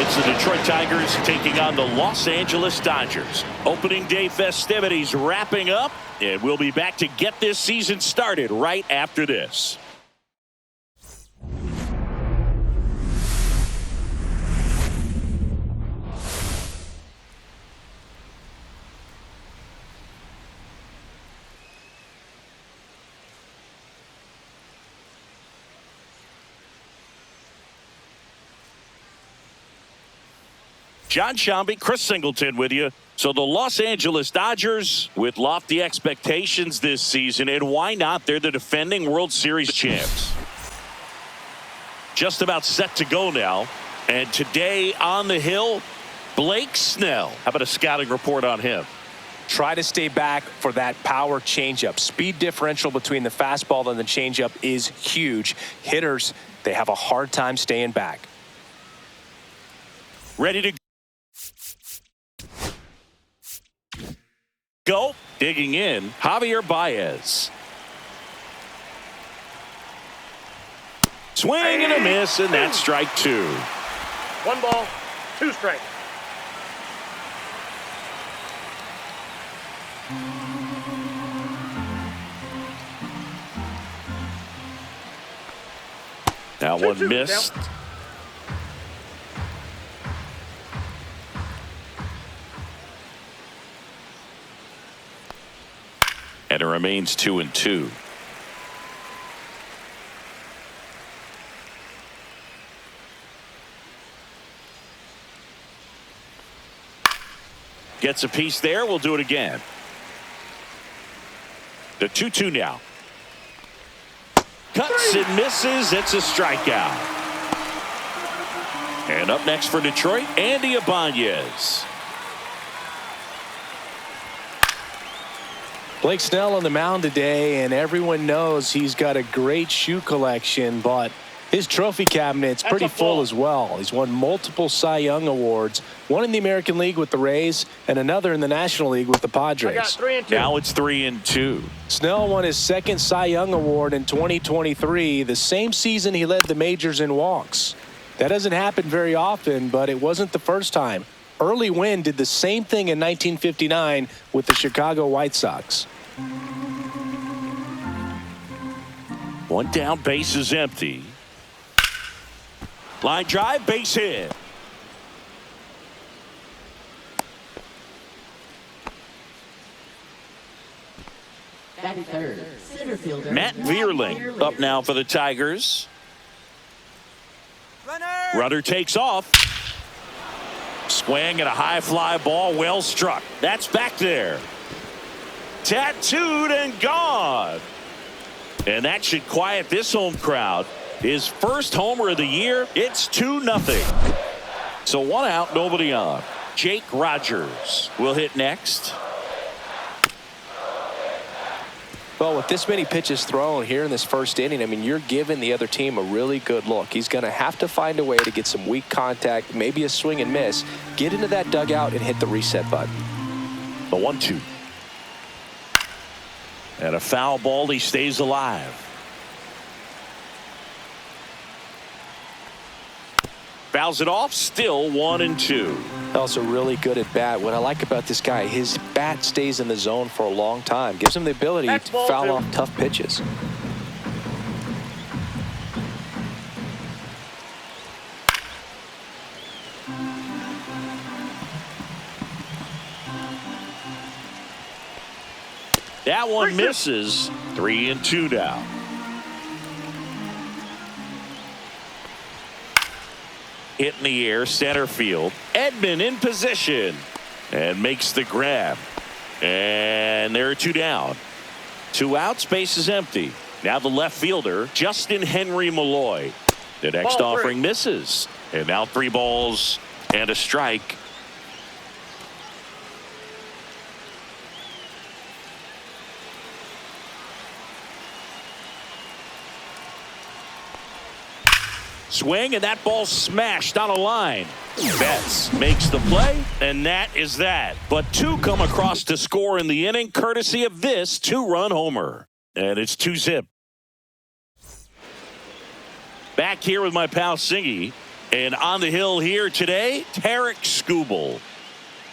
It's the Detroit Tigers taking on the Los Angeles Dodgers. Opening day festivities wrapping up, and we'll be back to get this season started right after this. John Shambi, Chris Singleton with you. So the Los Angeles Dodgers with lofty expectations this season, and why not? They're the defending World Series champs. Just about set to go now. And today on the hill, Blake Snell. How about a scouting report on him? Try to stay back for that power changeup. Speed differential between the fastball and the changeup is huge. Hitters, they have a hard time staying back. Ready to go. Digging in, Javier Baez. Swing and a miss, and that's strike two. 1 ball, 2 strikes. Now one missed. And it remains 2-2. Gets a piece there. We'll do it again. The 2-2 now. Cuts and misses. It's a strikeout. And up next for Detroit, Andy Ibanez. Blake Snell on the mound today, and everyone knows he's got a great shoe collection, but his trophy cabinet's pretty full as well. He's won multiple Cy Young awards, one in the American League with the Rays and another in the National League with the Padres. I got 3 and 2. Now it's 3-2. Snell won his second Cy Young award in 2023, the same season he led the majors in walks. That doesn't happen very often, but it wasn't the first time. Early Wynn did the same thing in 1959 with the Chicago White Sox. One down, base is empty. Line drive, base hit. Batting third, center fielder Matt Vierling up now for the Tigers. Runner takes off. Swing and a high fly ball, well struck. That's back there. Tattooed and gone. And that should quiet this home crowd. His first homer of the year. It's 2-0. So 1 out, nobody on. Jake Rogers will hit next. Well, with this many pitches thrown here in this first inning, I mean, you're giving the other team a really good look. He's going to have to find a way to get some weak contact, maybe a swing and miss, get into that dugout and hit the reset button. The 1-2. And a foul ball, he stays alive. Fouls it off, still 1-2. Also really good at bat. What I like about this guy, his bat stays in the zone for a long time. Gives him the ability to foul off tough pitches. That one misses. 3-2 now. Hit in the air, center field. Edman in position and makes the grab. And there are 2 down. 2 outs, base is empty. Now the left fielder, Justin Henry Malloy. The next offering misses. And now 3 balls and a strike. Swing, and that ball smashed on a line. Betts makes the play, and that is that. But 2 come across to score in the inning, courtesy of this 2-run homer. And it's 2-zip. Back here with my pal Singy. And on the hill here today, Tarek Skubal.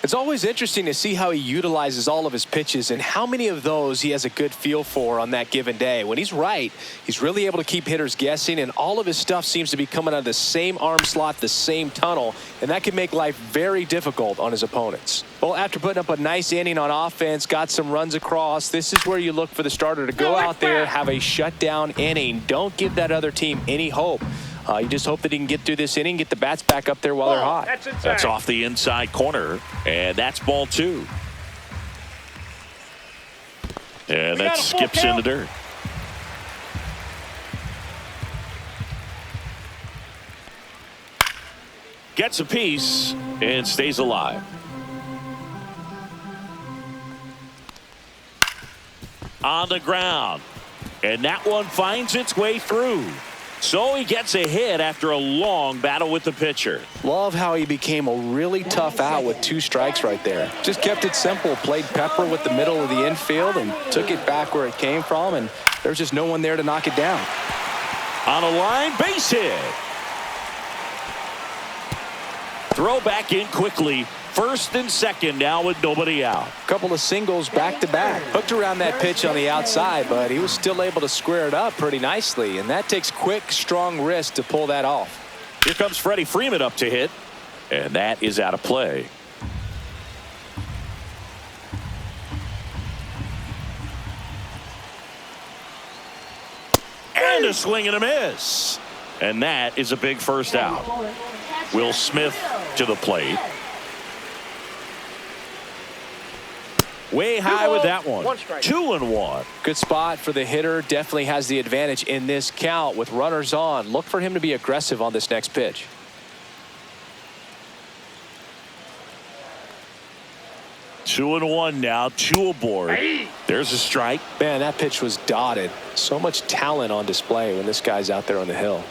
It's always interesting to see how he utilizes all of his pitches and how many of those he has a good feel for on that given day. When he's right, he's really able to keep hitters guessing, and all of his stuff seems to be coming out of the same arm slot, the same tunnel, and that can make life very difficult on his opponents. Well, after putting up a nice inning on offense, got some runs across, this is where you look for the starter to go out there, have a shutdown inning. Don't give that other team any hope. You just hope that he can get through this inning, get the bats back up there while they're hot. That's off the inside corner, and that's ball 2. And that skips in the dirt. Gets a piece and stays alive. On the ground, and that one finds its way through. So he gets a hit after a long battle with the pitcher. Love how he became a really tough out with 2 strikes right there. Just kept it simple, played pepper with the middle of the infield and took it back where it came from, and there's just no one there to knock it down. On a line, base hit. Throw back in quickly. First and second now with nobody out. Couple of singles back to back. Hooked around that pitch on the outside, but he was still able to square it up pretty nicely, and that takes quick, strong wrist to pull that off. Here comes Freddie Freeman up to hit, and that is out of play. And a swing and a miss. And that is a big first out. Will Smith to the plate. Way high with that one. 2-1. Good spot for the hitter. Definitely has the advantage in this count with runners on. Look for him to be aggressive on this next pitch. Two and one now. 2 aboard. There's a strike. Man, that pitch was dotted. So much talent on display when this guy's out there on the hill.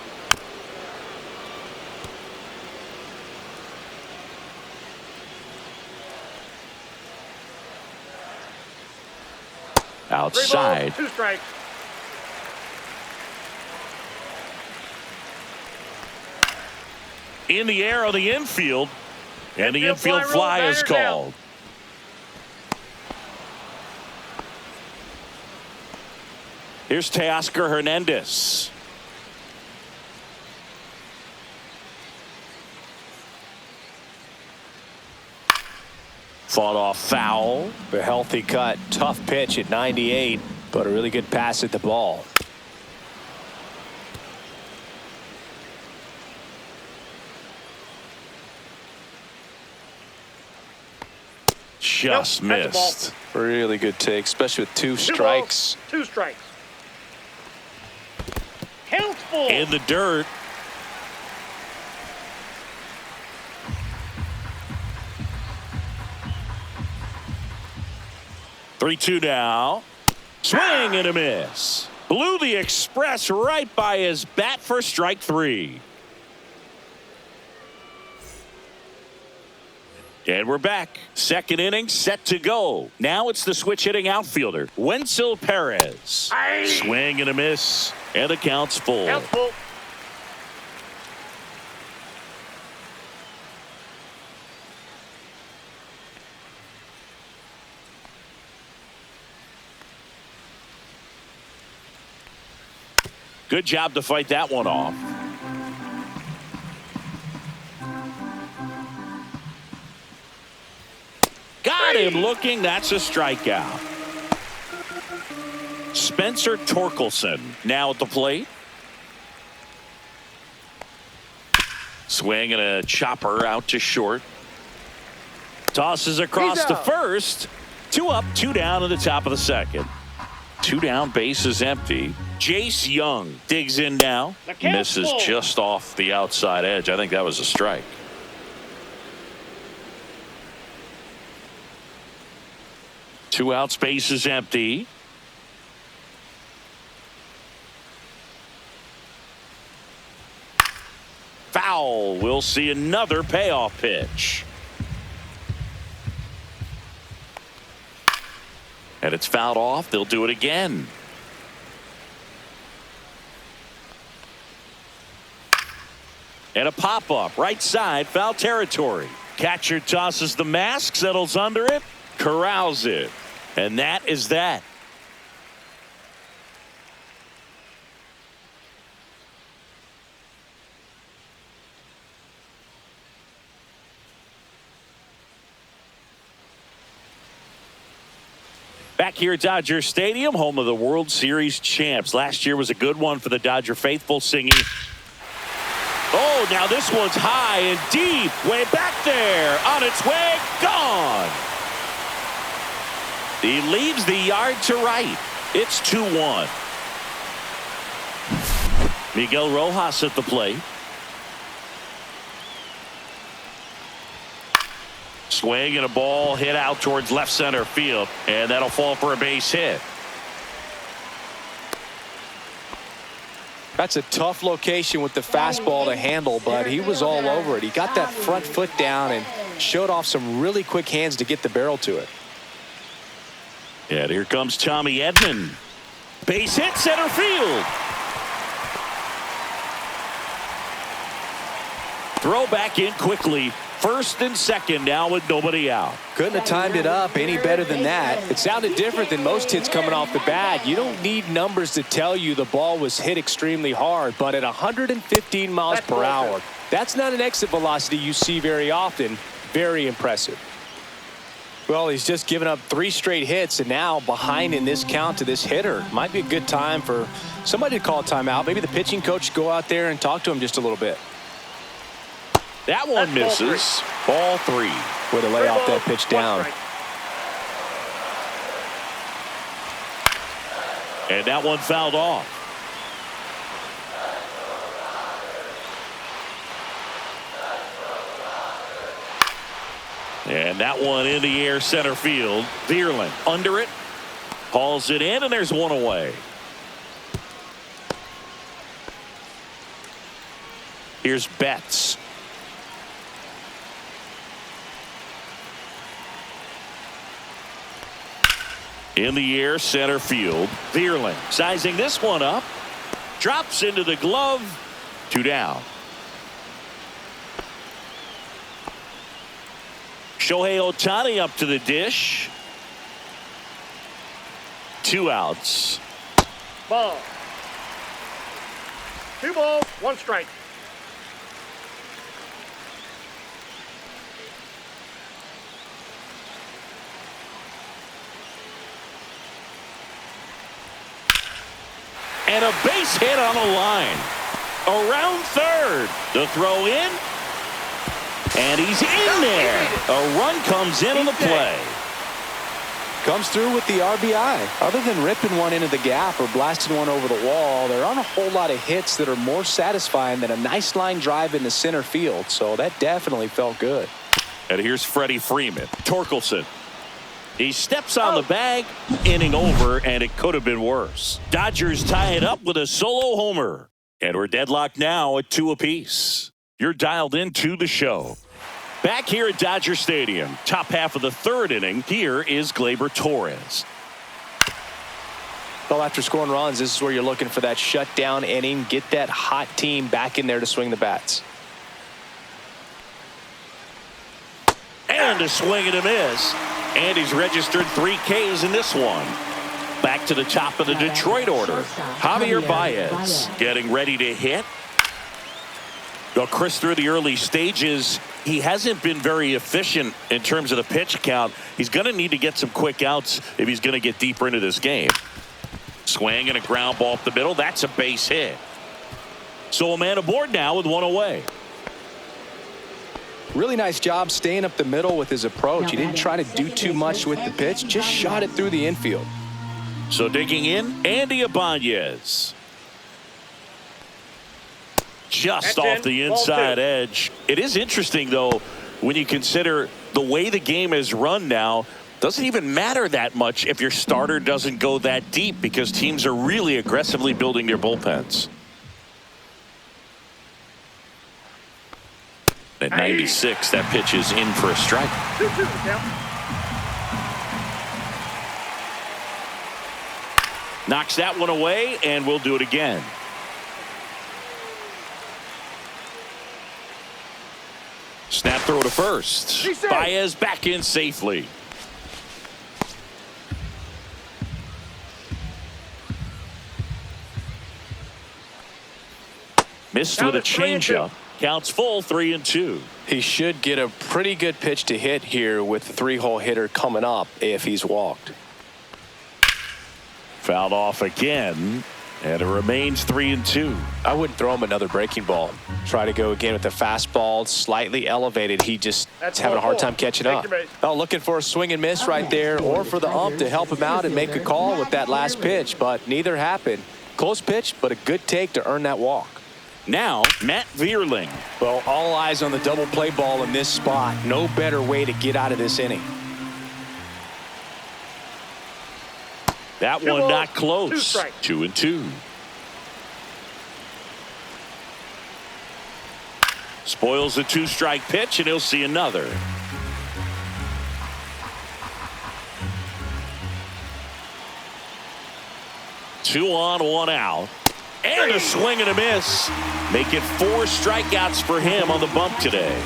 Outside. 3 balls, 2 strikes. In the air on the infield. And the infield fly is called. Here's Teoscar Hernandez. Fought off foul. A healthy cut. Tough pitch at 98, but a really good pass at the ball. Just missed. Really good take, especially with 2 strikes. 2 strikes. Count full. In the dirt. Three-two now. Swing and a miss. Blew the express right by his bat for strike 3. And we're back. Second inning set to go. Now it's the switch hitting outfielder, Wenzel Perez. Swing and a miss. And the count's full. Count full. Good job to fight that one off. Got him looking. That's a strikeout. Spencer Torkelson now at the plate. Swing and a chopper out to short. Tosses across to first. 2 up, 2 down in the top of the second. 2 down, base is empty. Jace Young digs in now. Misses just off the outside edge. I think that was a strike. Two outs, base is empty. Foul. We'll see another payoff pitch. And it's fouled off. They'll do it again. And a pop-up right side, foul territory. Catcher tosses the mask, settles under it, corrals it. And that is that. Back here at Dodger Stadium, home of the World Series champs. Last year was a good one for the Dodger faithful, singing. Oh, now this one's high and deep, way back there, on its way, gone. He leaves the yard to right. It's 2-1. Miguel Rojas at the plate. Swing and a ball hit out towards left center field, and that'll fall for a base hit. That's a tough location with the fastball to handle, but he was all over it. He got that front foot down and showed off some really quick hands to get the barrel to it. And here comes Tommy Edman. Base hit, center field. Throw back in quickly. First and second now with nobody out. Couldn't have timed it up any better than that. It sounded different than most hits coming off the bat. You don't need numbers to tell you the ball was hit extremely hard, but at 115 miles per hour, that's not an exit velocity you see very often. Very impressive. Well, he's just given up 3 straight hits, and now behind in this count to this hitter. Might be a good time for somebody to call a timeout. Maybe the pitching coach go out there and talk to him just a little bit. That one misses. Ball 3. Way to lay off that pitch down. And that one fouled off. And that one in the air, center field. Vierling under it. Hauls it in, and there's one away. Here's Betts. In the air, center field. Vierling sizing this one up. Drops into the glove. 2 down. Shohei Ohtani up to the dish. 2 outs. Ball. 2 balls, 1 strike. And a base hit on the line. Around third. The throw in. And he's in there. A run comes in on the play. Comes through with the RBI. Other than ripping one into the gap or blasting one over the wall, there aren't a whole lot of hits that are more satisfying than a nice line drive into center field. So that definitely felt good. And here's Freddie Freeman. Torkelson. He steps on the bag, inning over, and it could have been worse. Dodgers tie it up with a solo homer. And we're deadlocked now at 2 apiece. You're dialed into the show. Back here at Dodger Stadium, top half of the 3rd inning, here is Gleyber Torres. Well, after scoring runs, this is where you're looking for that shutdown inning. Get that hot team back in there to swing the bats. And a swing and a miss. And he's registered 3 Ks in this one. Back to the top of the Detroit order. Javier Baez getting ready to hit. Well, Chris, through the early stages, he hasn't been very efficient in terms of the pitch count. He's going to need to get some quick outs if he's going to get deeper into this game. Swing and a ground ball up the middle. That's a base hit. So a man aboard now with 1 away. Really nice job staying up the middle with his approach. He didn't try to do too much with the pitch, just shot it through the infield. So digging in, Andy Ibanez. Just off the inside edge. It is interesting, though, when you consider the way the game is run now. Doesn't even matter that much if your starter doesn't go that deep, because teams are really aggressively building their bullpens. At 96, that pitch is in for a strike. 2-2 count. Knocks that one away, and we'll do it again. Snap throw to first. Be safe. Baez back in safely. Missed Count with a it 3-2. changeup. Counts full 3-2. He should get a pretty good pitch to hit here with the 3-hole hitter coming up if he's walked. Fouled off again, and it remains 3-2. I wouldn't throw him another breaking ball. Try to go again with the fastball, slightly elevated. He just That's is having a hard 4-4. time catching Take up. your base. Oh, looking for a swing and miss right there, or for the ump to help him out and make a call with that last pitch, but neither happened. Close pitch, but a good take to earn that walk. Now, Matt Vierling. Well, all eyes on the double play ball in this spot. No better way to get out of this inning. That 2 one balls, not 2 close. strikes. 2-2. Spoils a 2-strike pitch, and he'll see another. Two on, 1 out. And a swing and a miss. Make it 4 strikeouts for him on the bump today.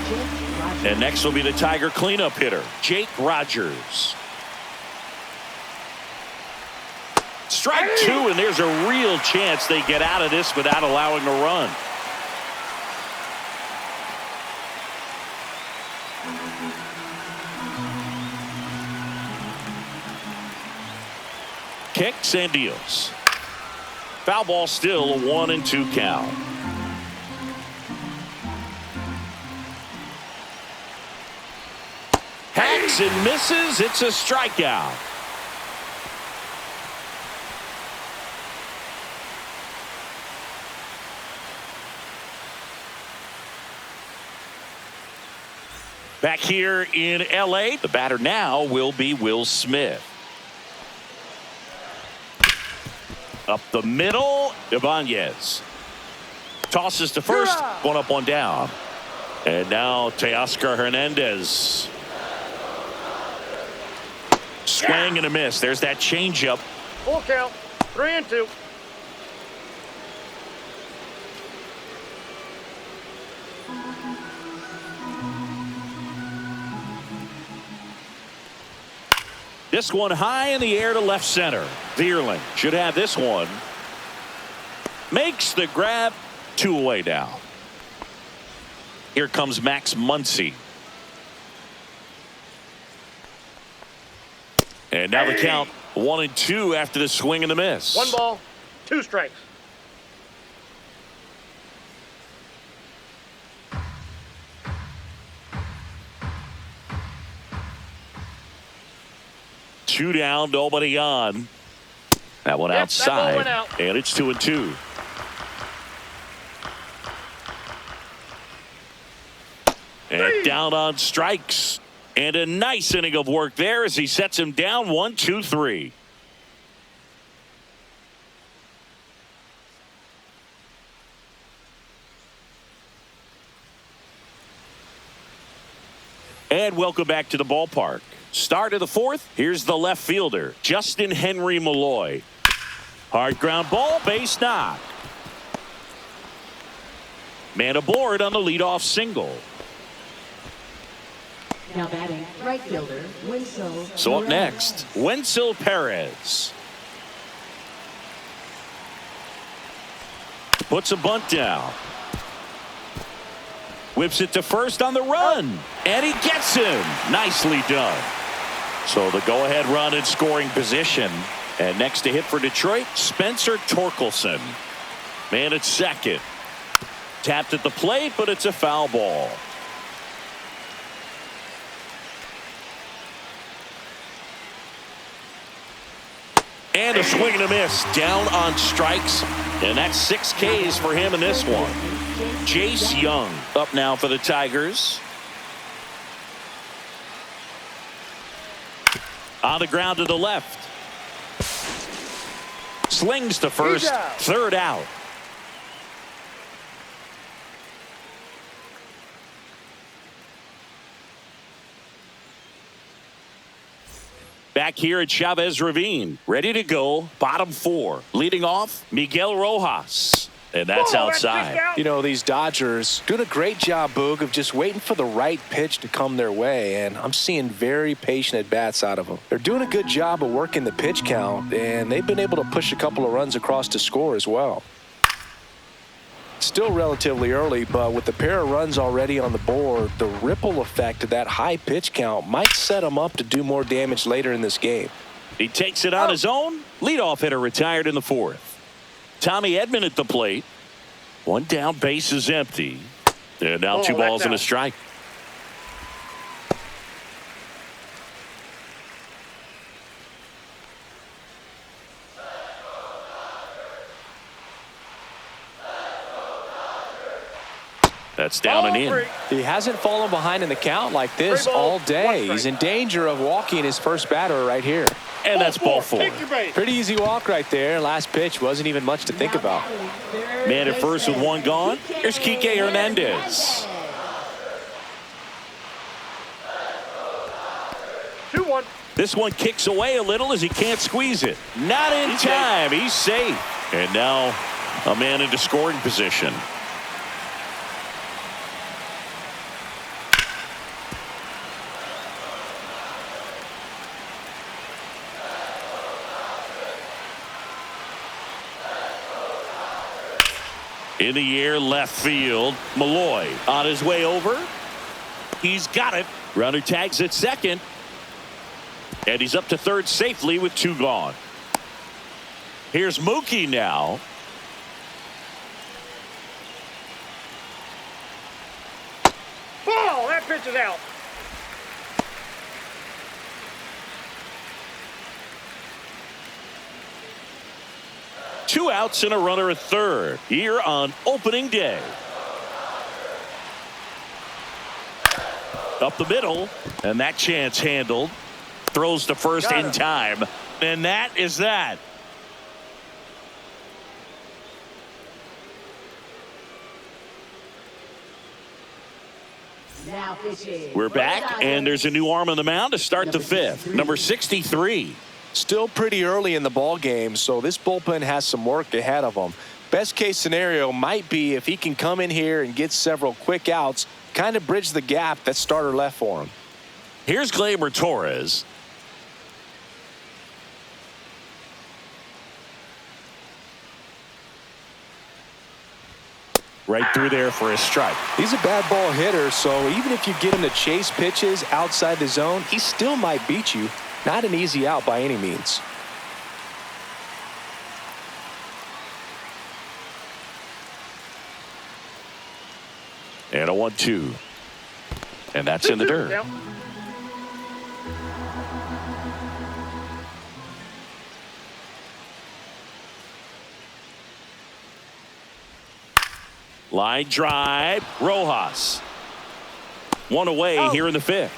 And next will be the Tiger cleanup hitter, Jake Rogers. Strike 2, and there's a real chance they get out of this without allowing a run. Kicks and deals. Foul ball still, a 1-2 count. Hacks and misses. It's a strikeout. Back here in L.A., the batter now will be Will Smith. Up the middle, Ibanez. Tosses to first, 1 up, 1 down. And now Teoscar Hernandez. Swing and a miss. There's that changeup. Full count. 3-2. This one high in the air to left center. Vierling should have this one. Makes the grab. 2 away now. Here comes Max Muncy. And now the count 1-2 after the swing and the miss. 1 ball, 2 strikes. Two down, nobody on. That one Yep, outside. that ball went out. And it's 2-2. And down on strikes. And a nice inning of work there as he sets him down 1-2-3. And welcome back to the ballpark. Start of the 4th. Here's the left fielder, Justin Henry Malloy. Hard ground ball, base knock. Man aboard on the leadoff single. Now batting, right fielder, Winslow. So up next, Wenzel Perez. Puts a bunt down. Whips it to first on the run. And he gets him. Nicely done. So the go-ahead run in scoring position. And next to hit for Detroit, Spencer Torkelson. Man at second. Tapped at the plate, but it's a foul ball. And a swing and a miss. Down on strikes. And that's 6 Ks for him in this one. Jace Young up now for the Tigers. On the ground to the left. Slings to first. He's out. 3rd out. Back here at Chavez Ravine. Ready to go. Bottom 4. Leading off, Miguel Rojas. And that's Whoa, that's outside. kicked out. You know, these Dodgers doing a great job, Boog, of just waiting for the right pitch to come their way, and I'm seeing very patient at-bats out of them. They're doing a good job of working the pitch count, and they've been able to push a couple of runs across to score as well. Still relatively early, but with the pair of runs already on the board, the ripple effect of that high pitch count might set them up to do more damage later in this game. He takes it on his own. Leadoff hitter retired in the fourth. Tommy Edman at the plate. One down, base is empty. And now 2 balls and a strike. That's down and in. He hasn't fallen behind in the count like this all day. He's in danger of walking his first batter right here. And that's ball 4. Pretty easy walk right there. Last pitch wasn't even much to think about. Man at first with 1 gone. Here's Kike Hernandez. 2-1. This one kicks away a little as he can't squeeze it. Not in time. He's safe. And now a man into scoring position. In the air, left field. Malloy on his way over. He's got it. Runner tags at second. And he's up to third safely with 2 gone. Here's Mookie now. Ball! That pitch is out. Two outs and a runner at third here on opening day. Up the middle, and that chance handled. Throws to first in time, and that is that. Now pitching. We're back, and there's a new arm on the mound to start the 5th. Number 63. Still pretty early in the ball game, so this bullpen has some work ahead of them. Best case scenario might be if he can come in here and get several quick outs, kind of bridge the gap that starter left for him. Here's Gleyber Torres. Right through there for a strike. He's a bad ball hitter, so even if you get him to chase pitches outside the zone, he still might beat you. Not an easy out by any means. And a 1-2. And that's in the dirt. Yep. Line drive. Rojas. One away here in the 5th.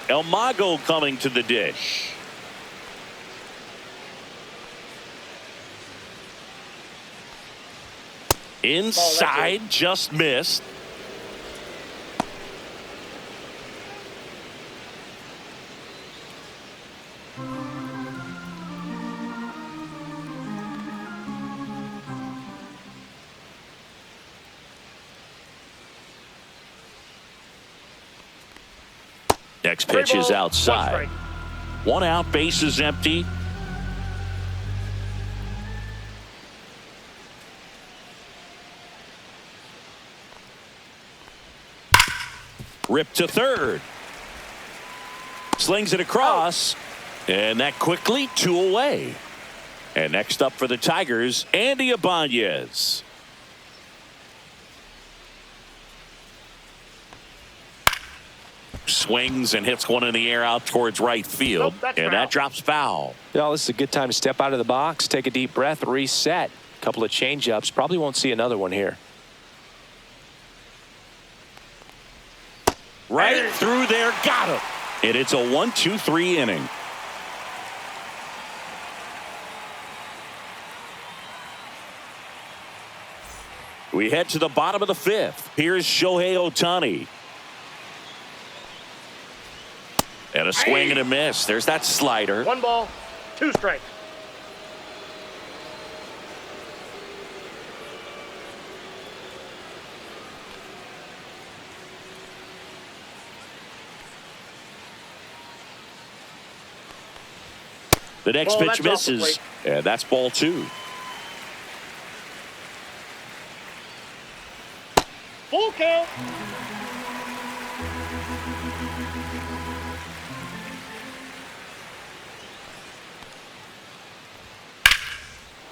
El Mago coming to the dish. Inside, just missed. Next pitch is outside. 1 out, base is empty. Ripped to third. Slings it across. And that quickly 2 away. And next up for the Tigers, Andy Ibanez. Swings and hits one in the air out towards right field. And that drops foul. Yeah, this is a good time to step out of the box, take a deep breath, reset. A couple of change-ups. Probably won't see another one here. Right through there, got him. And it's a 1-2-3 inning. We head to the bottom of the 5th. Here's Shohei Ohtani. And a swing and a miss. There's that slider. 1 ball, 2 strikes. The next Ball, pitch that's off the misses, plate. and that's ball 2. Full count.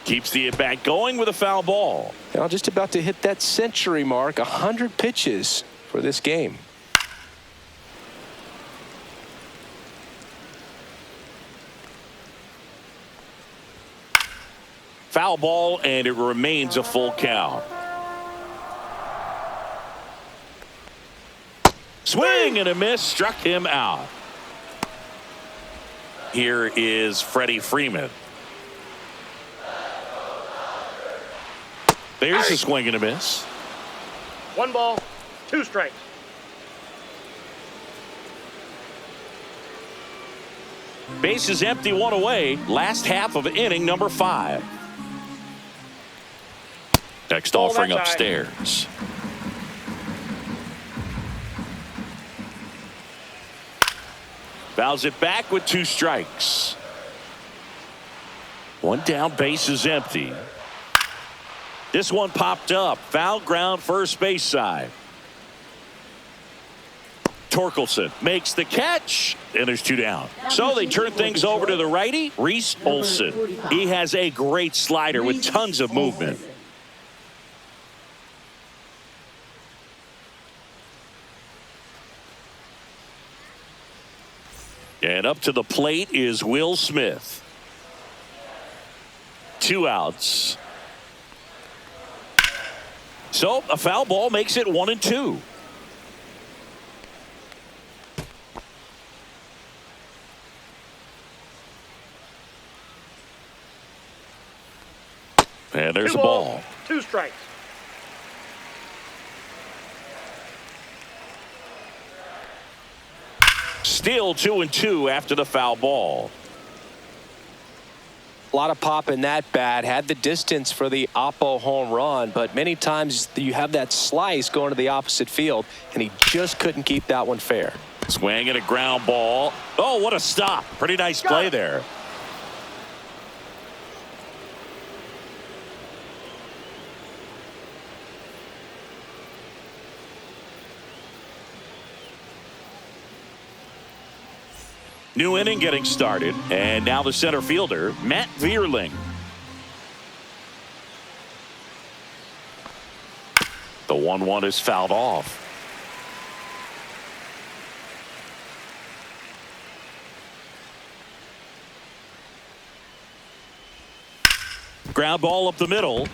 Keeps the at-bat going with a foul ball. Now just about to hit that century mark, 100 pitches for this game. Foul ball, and it remains a full count. Swing and a miss, struck him out. Here is Freddie Freeman. There's a swing and a miss. 1 ball, 2 strikes. Bases empty, 1 away. Last half of inning number 5. Next Ball, offering that's high. upstairs. Fouls it back with 2 strikes. 1 down, base is empty. This one popped up. Foul ground, first base side. Torkelson makes the catch, and there's 2 down. So they turn things over to the righty, Reese Olson. He has a great slider with tons of movement. And up to the plate is Will Smith. 2 outs. So a foul ball makes it 1-2. And there's 2 a ball. 2 strikes. Still 2-2 after the foul ball. A lot of pop in that bat. Had the distance for the Oppo home run, but many times you have that slice going to the opposite field, and he just couldn't keep that one fair. Swing and a ground ball. Oh, what a stop. Pretty nice play there. New inning getting started, and now the center fielder, Matt Vierling. The 1-1 is fouled off. Ground ball up the middle.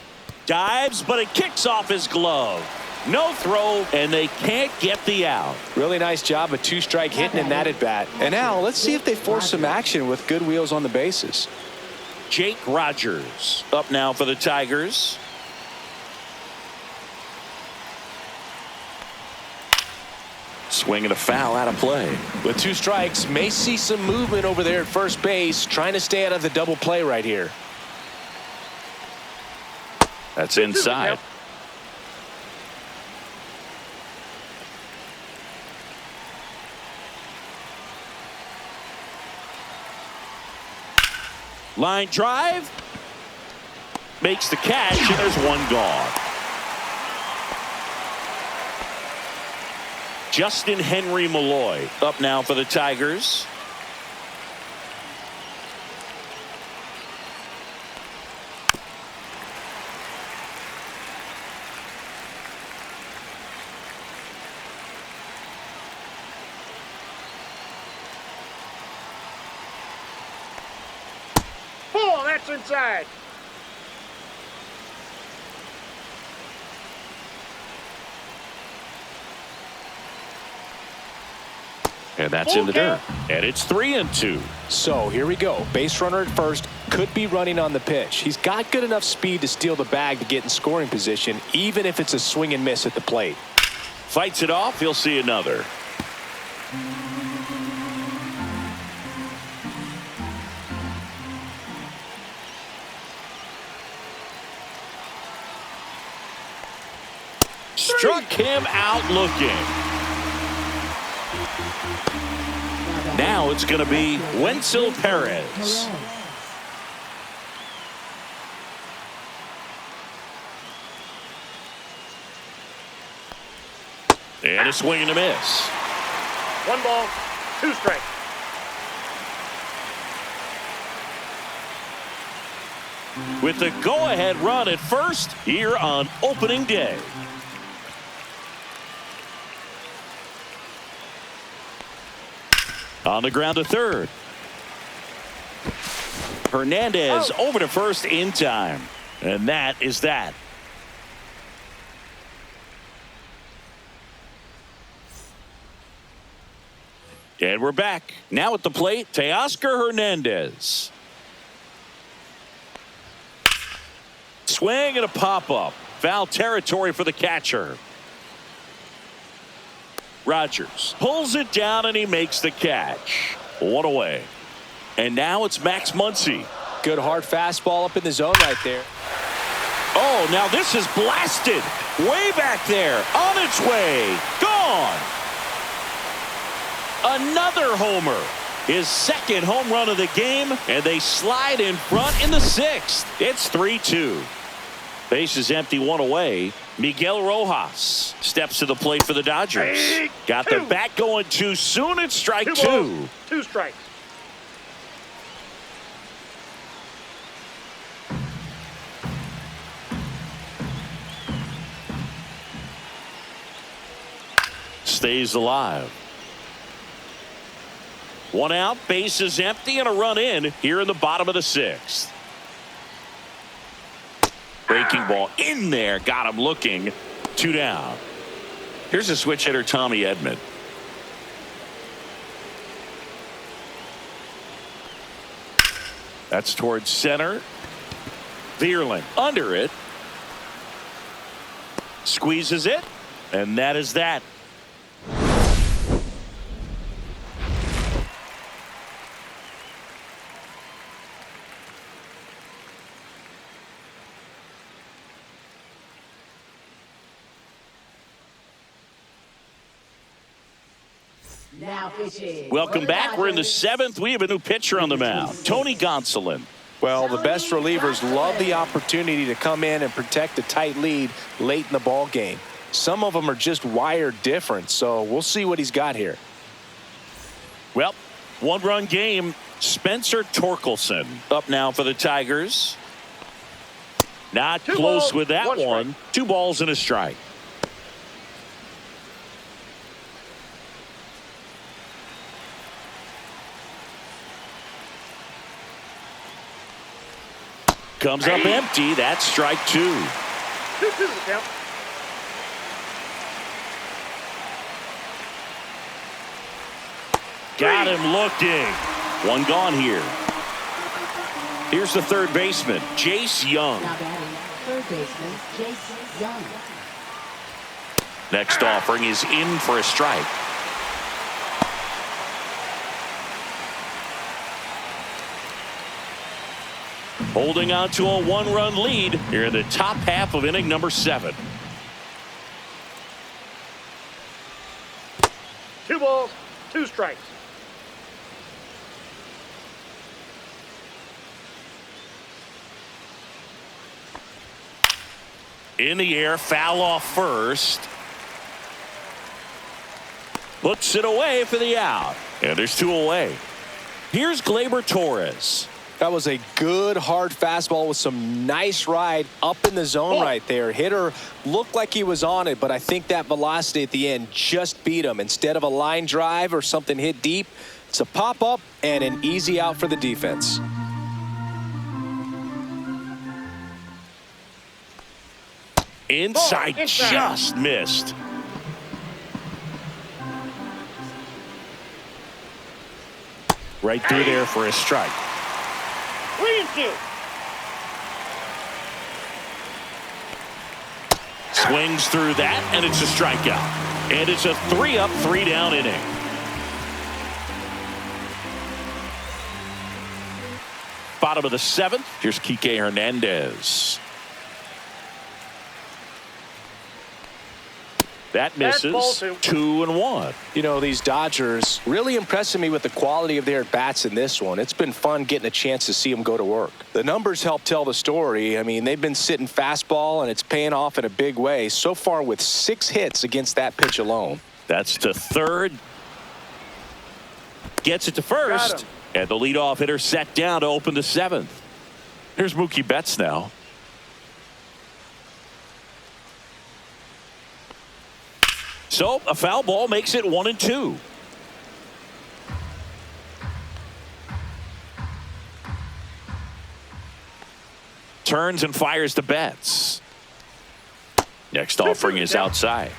Dives, but it kicks off his glove. No throw, and they can't get the out. Really nice job of 2-strike hitting in that at bat. And now let's see if they force some action with good wheels on the bases. Jake Rogers up now for the Tigers. Swing and a foul out of play. With 2 strikes, may see some movement over there at first base, trying to stay out of the double play right here. That's inside. Line drive. Makes the catch, and there's 1 gone. Justin Henry Malloy up now for the Tigers. Oh, that's inside. And that's in the dirt. And it's 3-2. So here we go. Base runner at first, could be running on the pitch. He's got good enough speed to steal the bag to get in scoring position, even if it's a swing and miss at the plate. Fights it off. He'll see another. Struck him out looking. Now it's going to be Wenzel Perez. And a swing and a miss. 1 ball, 2 strikes. With the go-ahead run at first here on opening day. On the ground to third. Hernandez over to first in time. And that is that. And we're back. Now at the plate, Teoscar Hernandez. Swing and a pop-up. Foul territory for the catcher. Rogers pulls it down and he makes the catch. 1 away. And now it's Max Muncy. Good hard fastball up in the zone right there. Oh, now this is blasted. Way back there. On its way. Gone. Another homer. His second home run of the game. And they slide in front in the 6th. It's 3-2. Base is empty, 1 away. Miguel Rojas steps to the plate for the Dodgers. Got the bat going too soon. It's strike 2. 2 balls, 2 strikes. Stays alive. 1 out, base is empty, and a run in here in the bottom of the 6th. Breaking ball in there, got him looking. 2 down. Here's a switch hitter, Tommy Edman. That's towards center. Vierling under it. Squeezes it, and that is that. Now pitching. Welcome back. We're in the 7th. We have a new pitcher on the mound, Tony Gonsolin. Well, the best relievers love the opportunity to come in and protect a tight lead late in the ball game. Some of them are just wired different, so we'll see what he's got here. Well, 1-run game. Spencer Torkelson up now for the Tigers. Not 2 close balls, with that 1 strike. one. 2 balls and a strike. Comes up empty. That's strike 2. 2-2 the count. Got him looking. 1 gone here. Here's the third baseman, Jace Young. Now batting, third baseman, Jason Young. Next offering is in for a strike. Holding on to a 1-run lead here in the top half of inning number 7. 2 balls, 2 strikes. In the air, foul off first. Puts it away for the out. And there's 2 away. Here's Gleyber Torres. That was a good hard fastball with some nice ride up in the zone right there. Hitter looked like he was on it, but I think that velocity at the end just beat him. Instead of a line drive or something hit deep, it's a pop-up and an easy out for the defense. Inside, just missed. Right through there for a strike. 3-2. Swings through that, and it's a strikeout. And it's a 3-up, 3-down inning. Bottom of the 7th. Here's Kike Hernandez. That That's ball misses. 2-1. You know, these Dodgers really impressing me with the quality of their bats in this one. It's been fun getting a chance to see them go to work. The numbers help tell the story. I mean, they've been sitting fastball, and it's paying off in a big way so far with 6 hits against that pitch alone. That's to third. Gets it to Got first. him. And the leadoff hitter set down to open the 7th. Here's Mookie Betts now. So a foul ball makes it 1-2. Turns and fires to Betts. Next offering is outside.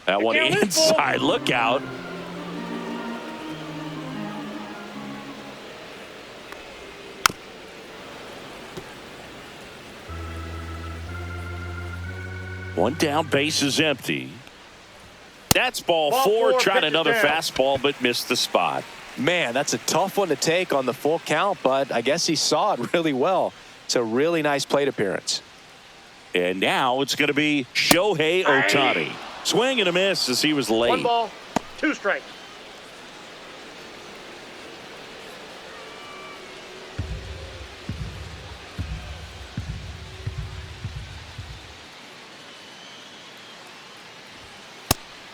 That one count is inside. Look out. One down, base is empty. That's ball Ball 4. four, Tried pitch it another down. fastball, but missed the spot. Man, that's a tough one to take on the full count, but I guess he saw it really well. It's a really nice plate appearance. And now it's going to be Shohei Ohtani. Swing and a miss as he was late. 1 ball, 2 strikes.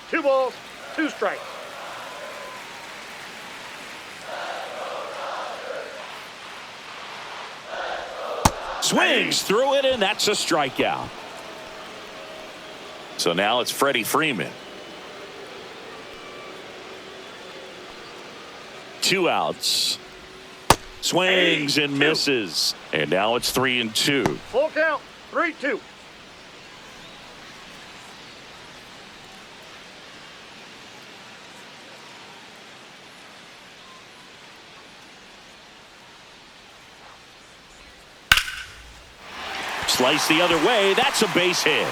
Two balls, 2 strikes. Swings through it, and that's a strikeout. So now it's Freddie Freeman. 2 outs. Swings and 2. misses. And now it's 3-2. Full count, 3-2. Slice the other way. That's a base hit.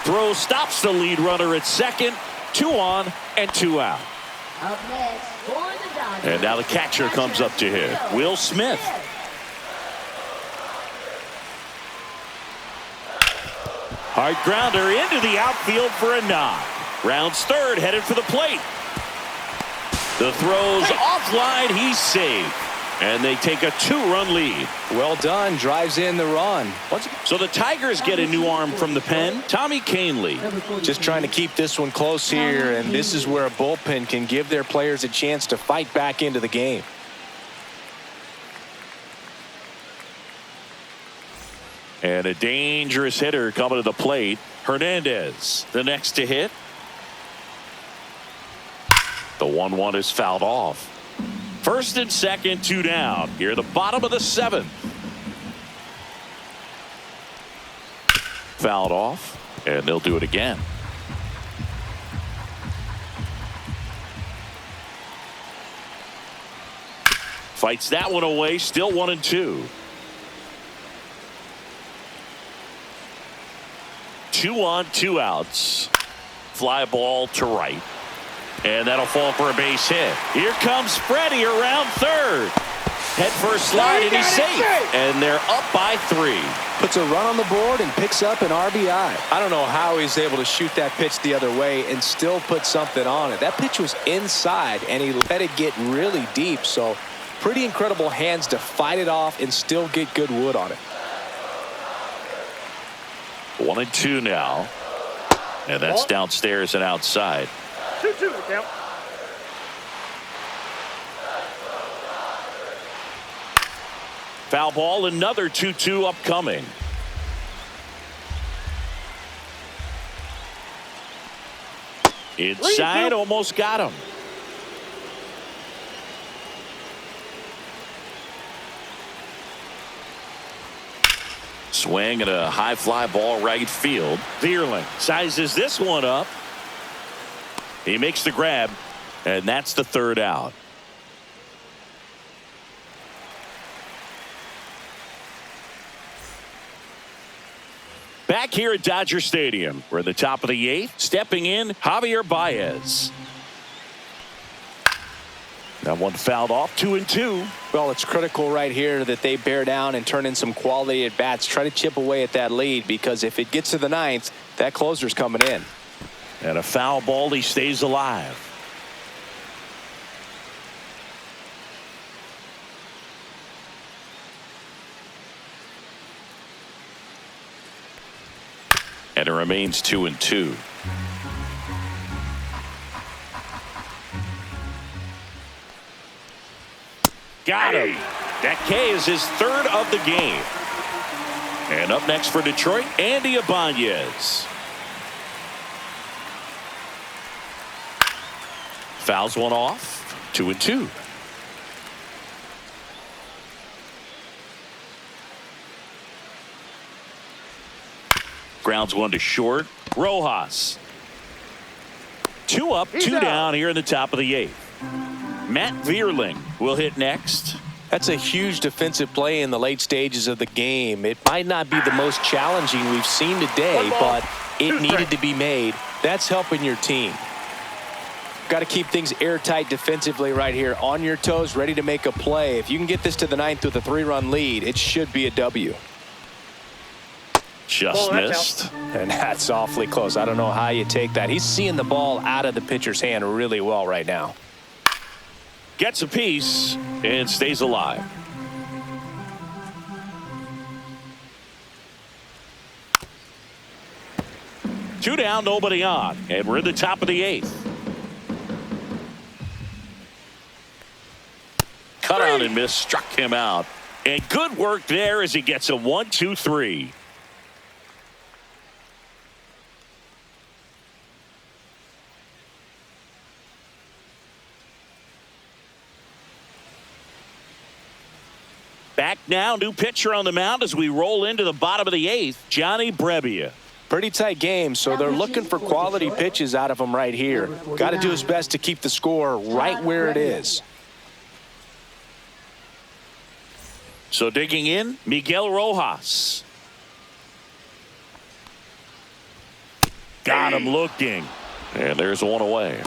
Throw stops the lead runner at second. 2 on and 2 out. Up next for the Dodgers. And now the catcher comes up to hit. Will Smith. Hard grounder into the outfield for a knock. Rounds third, headed for the plate. The throw's offline. He's safe. And they take a 2-run lead. Well done. Drives in the run. So the Tigers get a new arm from the pen. Tommy Canley. Just trying to keep this one close here, and this is where a bullpen can give their players a chance to fight back into the game. And a dangerous hitter coming to the plate. Hernandez, the next to hit. The 1-1 is fouled off. First and second, 2 down. Here, the bottom of the 7th. Fouled off, and they'll do it again. Fights that one away, still 1-2. 2 on, 2 outs. Fly ball to right. And that'll fall for a base hit. Here comes Freddie around third. Head first slide, and he's safe. And they're up by 3. Puts a run on the board and picks up an RBI. I don't know how he's able to shoot that pitch the other way and still put something on it. That pitch was inside, and he let it get really deep. So pretty incredible hands to fight it off and still get good wood on it. 1-2 now. And that's downstairs and outside. 2-2 the count. Foul ball, another 2-2 upcoming. Inside, almost got him. Swing and a high fly ball right field. Vierling sizes this one up. He makes the grab, and that's the 3rd out. Back here at Dodger Stadium, we're at the top of the 8th. Stepping in, Javier Baez. That one fouled off. 2-2. Well, it's critical right here that they bear down and turn in some quality at bats. Try to chip away at that lead, because if it gets to the ninth, that closer's coming in. And a foul ball. He stays alive. And it remains 2-2. Got him. That K is his third of the game. And up next for Detroit, Andy Ibanez. Fouls one off. 2-2. Grounds one to short. Rojas. 2 up, 2 down here in the top of the 8th. Matt Vierling will hit next. That's a huge defensive play in the late stages of the game. It might not be the most challenging we've seen today, but it needed to be made. That's helping your team. Got to keep things airtight defensively right here. On your toes, ready to make a play. If you can get this to the 9th with a 3-run lead, it should be a W. Just missed. And that's awfully close. I don't know how you take that. He's seeing the ball out of the pitcher's hand really well right now. Gets a piece and stays alive. Two down, nobody on, and we're in the top of the 8th. Cut out and miss, struck him out. And good work there as he gets a 1-2-3. Back now, new pitcher on the mound as we roll into the bottom of the 8th, Johnny Brebbia. Pretty tight game, so they're looking for quality pitches out of him right here. Got to do his best to keep the score right where it is. So digging in, Miguel Rojas. Got him looking. And there's one away.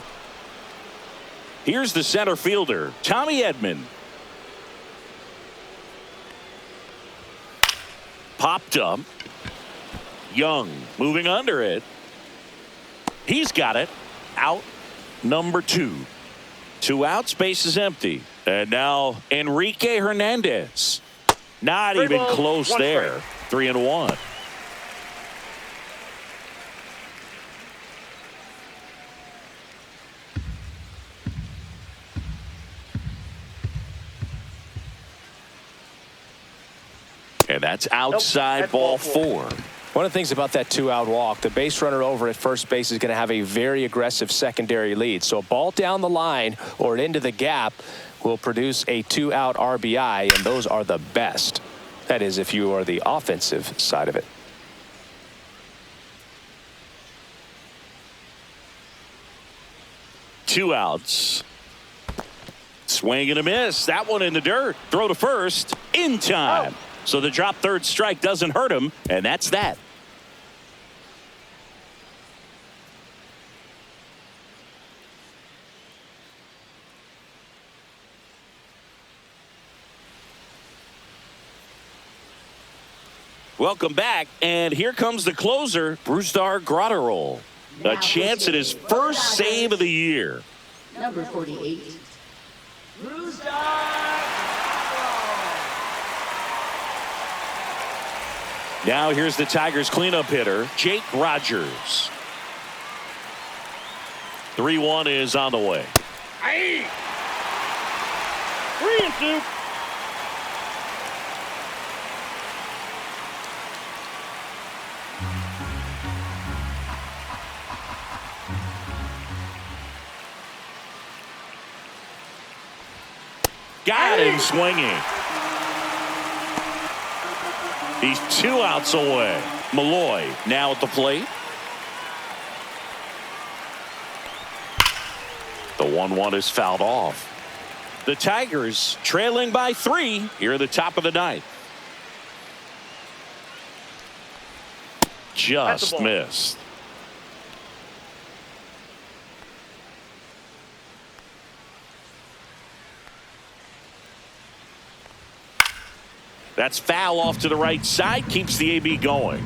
Here's the center fielder, Tommy Edman. Popped up. Young moving under it. He's got it. Out number 2. 2 outs, base is empty. And now Enrique Hernandez. Not even close there. 3-1. And that's outside ball 4. One of the things about that 2-out walk, the base runner over at first base is going to have a very aggressive secondary lead. So a ball down the line or into the gap will produce a 2-out RBI, and those are the best. That is, if you are the offensive side of it. Two outs. Swing and a miss. That one in the dirt. Throw to first in time. So the drop third strike doesn't hurt him, and that's that. Welcome back, and here comes the closer, Brusdar Graterol. A chance at his first save of the year. Number 48. Now here's the Tigers cleanup hitter, Jake Rogers. 3-1 is on the way. 3-2. Got him swinging. He's 2 outs away. Malloy now at the plate. The 1-1 is fouled off. The Tigers trailing by 3 here at the top of the 9th. Just missed. That's foul off to the right side. Keeps the AB going.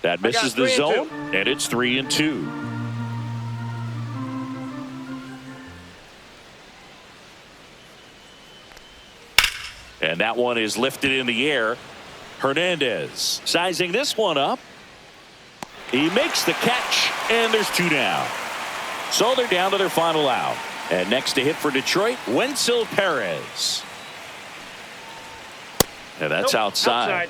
That misses the zone, and it's 3-2. And that one is lifted in the air. Hernandez sizing this one up. He makes the catch, and there's 2 down. So they're down to their final out. And next to hit for Detroit, Wenzel Perez. And that's outside.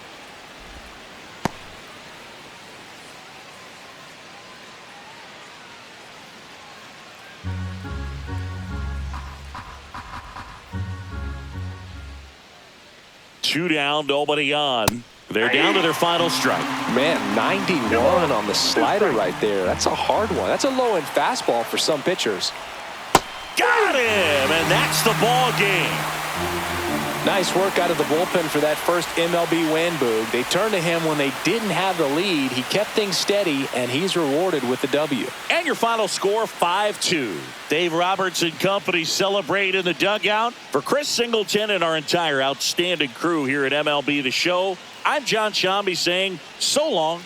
2 down, nobody on. They're down to their final strike. Man, 91 on the slider right there. That's a hard one. That's a low-end fastball for some pitchers. Got him, and that's the ball game. Nice work out of the bullpen for that first MLB win, Boog. They turned to him when they didn't have the lead. He kept things steady, and he's rewarded with the W. And your final score, 5-2. Dave Roberts and company celebrate in the dugout. For Chris Singleton and our entire outstanding crew here at MLB The Show, I'm John Shambi saying so long.